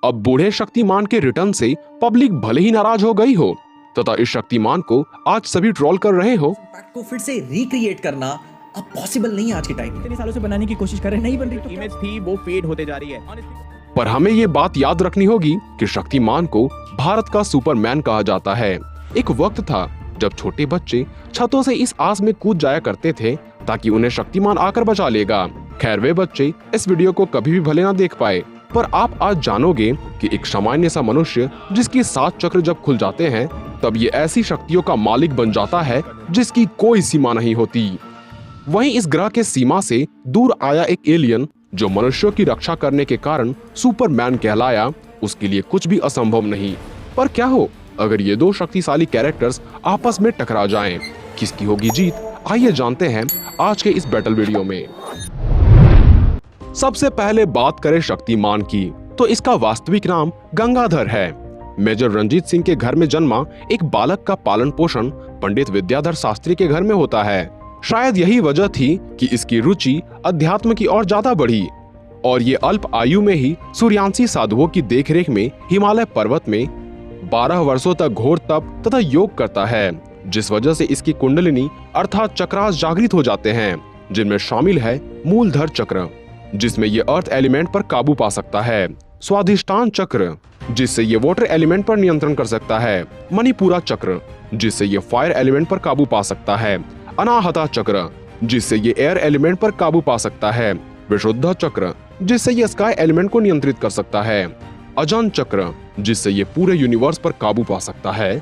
अब बूढ़े शक्तिमान के रिटर्न से पब्लिक भले ही नाराज हो गई हो तथा इस शक्तिमान को आज सभी ट्रोल कर रहे हो, इम्पैक्ट को फिर से रिक्रिएट करना अब पॉसिबल नहीं है आज के टाइम में। इतने सालों से बनाने की कोशिश कर रहे हैं, नहीं बन रही तो इमेज थी वो फेड होते जा रही है। पर हमें ये बात याद रखनी होगी कि शक्तिमान को भारत का सुपरमैन कहा जाता है। एक वक्त था जब छोटे बच्चे छतों से इस आस में कूद जाया करते थे ताकि उन्हें शक्तिमान आकर बचा लेगा। खैर वे बच्चे इस वीडियो को कभी भी भले ना देख पाए, पर आप आज जानोगे कि एक सामान्य सा मनुष्य जिसकी 7 चक्र जब खुल जाते हैं तब ये ऐसी शक्तियों का मालिक बन जाता है जिसकी कोई सीमा नहीं होती। वहीं इस ग्रह के सीमा से दूर आया एक एलियन जो मनुष्यों की रक्षा करने के कारण सुपरमैन कहलाया, उसके लिए कुछ भी असंभव नहीं। पर क्या हो अगर ये दो शक्तिशाली कैरेक्टर्स आपस में टकरा जाएं? किसकी होगी जीत? आइए जानते हैं आज के इस बैटल वीडियो में। सबसे पहले बात करें शक्तिमान की तो इसका वास्तविक नाम गंगाधर है। मेजर रंजीत सिंह के घर में जन्मा एक बालक का पालन पोषण पंडित विद्याधर शास्त्री के घर में होता है। शायद यही वजह थी कि इसकी रुचि अध्यात्म की ओर ज्यादा बढ़ी और ये अल्प आयु में ही सूर्यांशी साधुओं की देखरेख में हिमालय पर्वत में 12 वर्षों तक घोर तप तथा योग करता है, जिस वजह से इसकी कुंडलिनी अर्थात चक्रास जागृत हो जाते हैं, जिनमें शामिल है मूलधर चक्र जिसमें ये अर्थ एलिमेंट पर काबू पा सकता है, स्वाधिष्ठान चक्र जिससे ये वाटर एलिमेंट पर नियंत्रण कर सकता है, मणिपुरा चक्र जिससे ये फायर एलिमेंट पर काबू पा सकता है, अनाहता चक्र जिससे ये एयर एलिमेंट पर काबू पा सकता है, विशुद्ध चक्र जिससे ये स्काई एलिमेंट को नियंत्रित कर सकता है, अजन चक्र जिससे ये पूरे यूनिवर्स पर काबू पा सकता है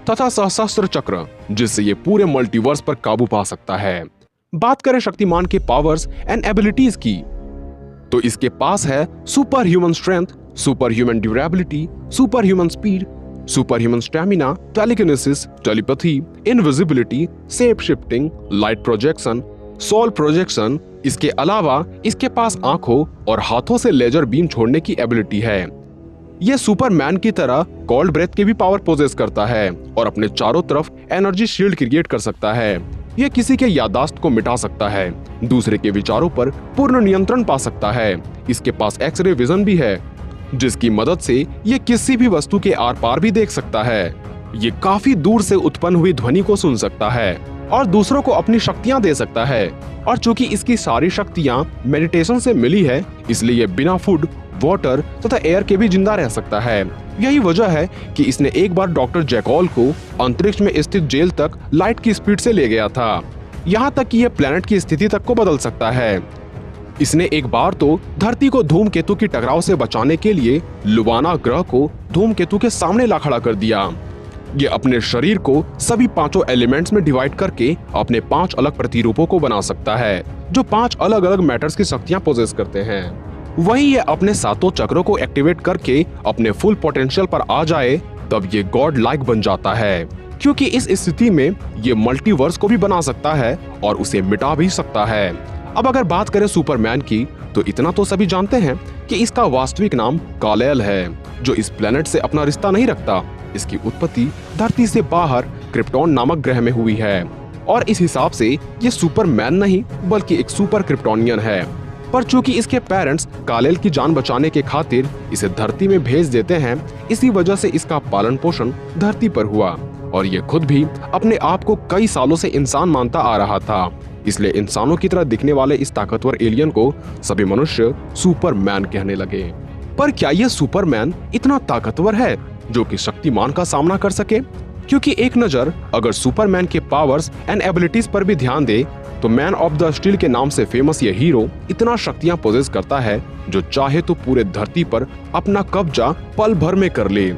तथा सहस्त्र चक्र जिससे ये पूरे मल्टीवर्स पर काबू पा सकता है। बात करें शक्तिमान के पावर्स एंड एबिलिटीज की तो इसके पास है super human strength, super human durability, super human speed, super human stamina, telekinesis, telepathy, invisibility, shape shifting, light projection, soul projection. इसके अलावा इसके पास आंखों और हाथों से लेजर बीम छोड़ने की एबिलिटी है। यह सुपरमैन की तरह कोल्ड ब्रेथ के भी पावर पोजेस करता है और अपने चारों तरफ एनर्जी शील्ड क्रिएट कर सकता है। यह किसी के याददाश्त को मिटा सकता है, दूसरे के विचारों पर पूर्ण नियंत्रण पा सकता है। इसके पास एक्सरे विजन भी है जिसकी मदद से ये किसी भी वस्तु के आर पार भी देख सकता है। ये काफी दूर से उत्पन्न हुई ध्वनि को सुन सकता है और दूसरों को अपनी शक्तियां दे सकता है। और चूंकि इसकी सारी शक्तियां मेडिटेशन से मिली है, इसलिए ये बिना फूड, वाटर तथा एयर के भी जिंदा रह सकता है। यही वजह है कि इसने एक बार डॉक्टर जैकॉल को अंतरिक्ष में स्थित जेल तक लाइट की स्पीड से ले गया था, यहाँ तक कि यह प्लेनेट की स्थिति तक को बदल सकता है। इसने एक बार तो धरती को धूमकेतु की टकराव से बचाने के लिए लुबाना ग्रह को धूमकेतु के सामने ला खड़ा कर दिया। ये अपने शरीर को सभी 5 एलिमेंट्स में डिवाइड करके अपने 5 अलग प्रतिरूपों को बना सकता है जो 5 अलग अलग मैटर्स की शक्तियां पोजेस करते हैं। वहीं ये अपने 7 चक्रों को एक्टिवेट करके अपने फुल पोटेंशियल पर आ जाए तब ये गॉड लाइक बन जाता है, क्योंकि इस स्थिति में ये मल्टीवर्स को भी बना सकता है और उसे मिटा भी सकता है। अब अगर बात करें सुपरमैन की तो इतना तो सभी जानते हैं कि इसका वास्तविक नाम कालेल है, जो इस प्लेनेट से अपना रिश्ता नहीं रखता। इसकी उत्पत्ति धरती से बाहर क्रिप्टॉन नामक ग्रह में हुई है और इस हिसाब से ये सुपरमैन नहीं बल्कि एक सुपर क्रिप्टोनियन है। पर चूंकि इसके पेरेंट्स कालेल की जान बचाने के खातिर इसे धरती में भेज देते हैं, इसी वजह से इसका पालन पोषण धरती पर हुआ और ये खुद भी अपने आप को कई सालों से इंसान मानता आ रहा था। इसलिए इंसानों की तरह दिखने वाले इस ताकतवर एलियन को सभी मनुष्य सुपरमैन कहने लगे। पर क्या ये सुपरमैन इतना ताकतवर है जो कि शक्तिमान का सामना कर सके? क्योंकि एक नजर अगर सुपरमैन के पावर्स एंड एबिलिटीज पर भी ध्यान दे तो मैन ऑफ द स्टील के नाम से फेमस ये हीरो इतना शक्तियां पोजेस करता है जो चाहे तो पूरे धरती पर अपना कब्जा पल भर में कर ले।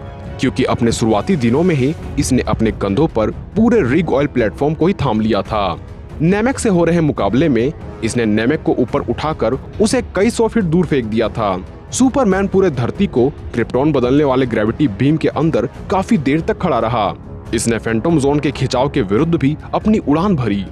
क्योंकि अपने शुरुआती दिनों में ही इसने अपने कंधों पर पूरे रिग ऑयल प्लेटफॉर्म को ही थाम लिया था। नेमेक से हो रहे मुकाबले में इसने नेमेक को ऊपर उठाकर उसे कई 100 फीट दूर फेंक दिया था। सुपरमैन पूरे धरती को क्रिप्टॉन बदलने वाले ग्रेविटी बीम के अंदर काफी देर तक खड़ा रहा। इसने फैंटम जोन के खिंचाव के विरुद्ध भी अपनी उड़ान भरी।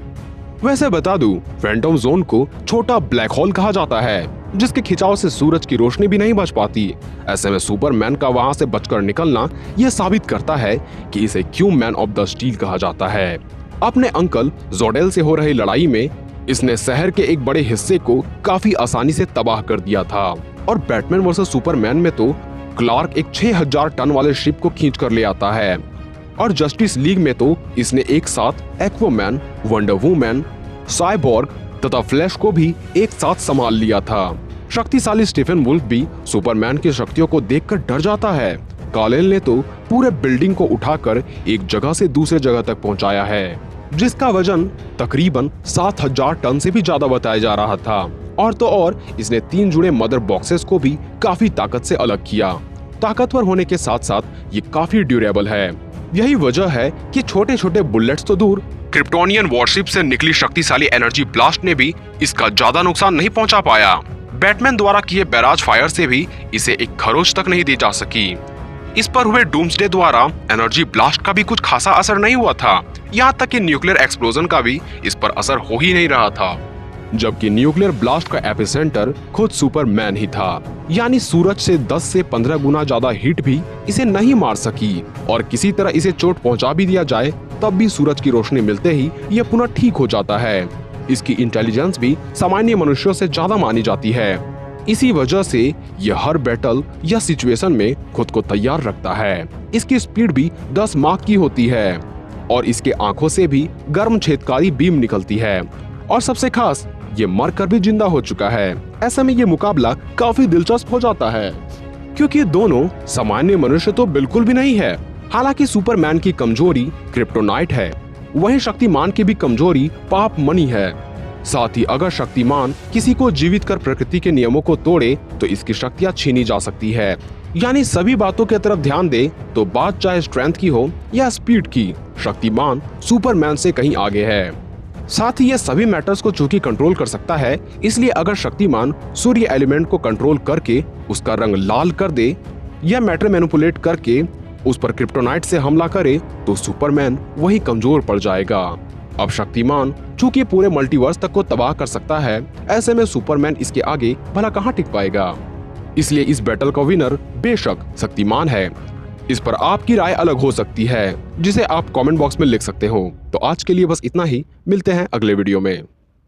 वैसे बता दूं, फैंटम जोन को छोटा ब्लैक होल कहा जाता है जिसके खिंचाव से सूरज की रोशनी भी नहीं बच पाती। ऐसे में सुपरमैन का वहां से बचकर निकलना यह साबित करता है कि इसे क्यों मैन ऑफ द स्टील कहा जाता है। अपने अंकल जोडेल से हो रही लड़ाई में इसने शहर के एक बड़े हिस्से को काफी आसानी से तबाह कर दिया था और बैटमैन वर्सेस सुपरमैन में तो क्लार्क एक 6000 टन वाले शिप को खींच कर ले आता है। और जस्टिस लीग में तो इसने एक साथ एक्वामैन, वंडर वुमन, साइबॉर्ग तथा फ्लैश को भी एक साथ संभाल लिया था। शक्तिशाली स्टीफन वुल्फ भी सुपरमैन की शक्तियों को देखकर डर जाता है। कालेल ने तो पूरे बिल्डिंग को उठाकर एक जगह से दूसरे जगह तक पहुंचाया है, जिसका वजन तकरीबन 7000 टन से भी ज्यादा बताया जा रहा था। और तो और इसने 3 जुड़े मदर बॉक्सेस को भी काफी ताकत से अलग किया। ताकतवर होने के साथ साथ ये काफी ड्यूरेबल है। यही वजह है कि छोटे छोटे बुलेट्स तो दूर, क्रिप्टोनियन वॉरशिप से निकली शक्तिशाली एनर्जी ब्लास्ट ने भी इसका ज्यादा नुकसान नहीं पहुंचा पाया। बैटमैन द्वारा किए बैराज फायर से भी इसे एक खरोच तक नहीं दी जा सकी। इस पर हुए डूम्सडे द्वारा एनर्जी ब्लास्ट का भी कुछ खासा असर नहीं हुआ था। यहाँ तक कि न्यूक्लियर एक्सप्लोजन का भी इस पर असर हो ही नहीं रहा था, जबकि न्यूक्लियर ब्लास्ट का एपिसेंटर खुद सुपरमैन ही था। यानी सूरज से 10 से 15 गुना ज्यादा हीट भी इसे नहीं मार सकी। और किसी तरह इसे चोट पहुंचा भी दिया जाए तब भी सूरज की रोशनी मिलते ही यह पुनः ठीक हो जाता है। इसकी इंटेलिजेंस भी सामान्य मनुष्यों से ज्यादा मानी जाती है। इसी वजह से यह हर बैटल या सिचुएशन में खुद को तैयार रखता है। इसकी स्पीड भी 10 माक की होती है और इसके आंखों से भी गर्म छेदकारी बीम निकलती है। और सबसे खास, ये मरकर भी जिंदा हो चुका है। ऐसे में ये मुकाबला काफी दिलचस्प हो जाता है, क्योंकि दोनों सामान्य मनुष्य तो बिल्कुल भी नहीं है। हालांकि सुपरमैन की कमजोरी क्रिप्टोनाइट है, वहीं शक्तिमान की भी कमजोरी पाप मनी है। साथ ही अगर शक्तिमान किसी को जीवित कर प्रकृति के नियमों को तोड़े तो इसकी शक्तियां छीनी जा सकती है। यानी सभी बातों की तरफ ध्यान दे तो बात चाहे स्ट्रेंथ की हो या स्पीड की, शक्तिमान सुपरमैन से कहीं आगे है। साथ ही ये सभी मैटर्स को चूंकि कंट्रोल कर सकता है, इसलिए अगर शक्तिमान सूर्य एलिमेंट को कंट्रोल करके उसका रंग लाल कर दे या मैटर मैनिपुलेट करके उस पर क्रिप्टोनाइट से हमला करे तो सुपरमैन वही कमजोर पड़ जाएगा। अब शक्तिमान चूंकि पूरे मल्टीवर्स तक को तबाह कर सकता है, ऐसे में सुपरमैन इसके आगे भला कहां टिक पाएगा। इसलिए इस बैटल का विनर बेशक शक्तिमान है। इस पर आपकी राय अलग हो सकती है, जिसे आप कमेंट बॉक्स में लिख सकते हो। तो आज के लिए बस इतना ही, मिलते हैं अगले वीडियो में।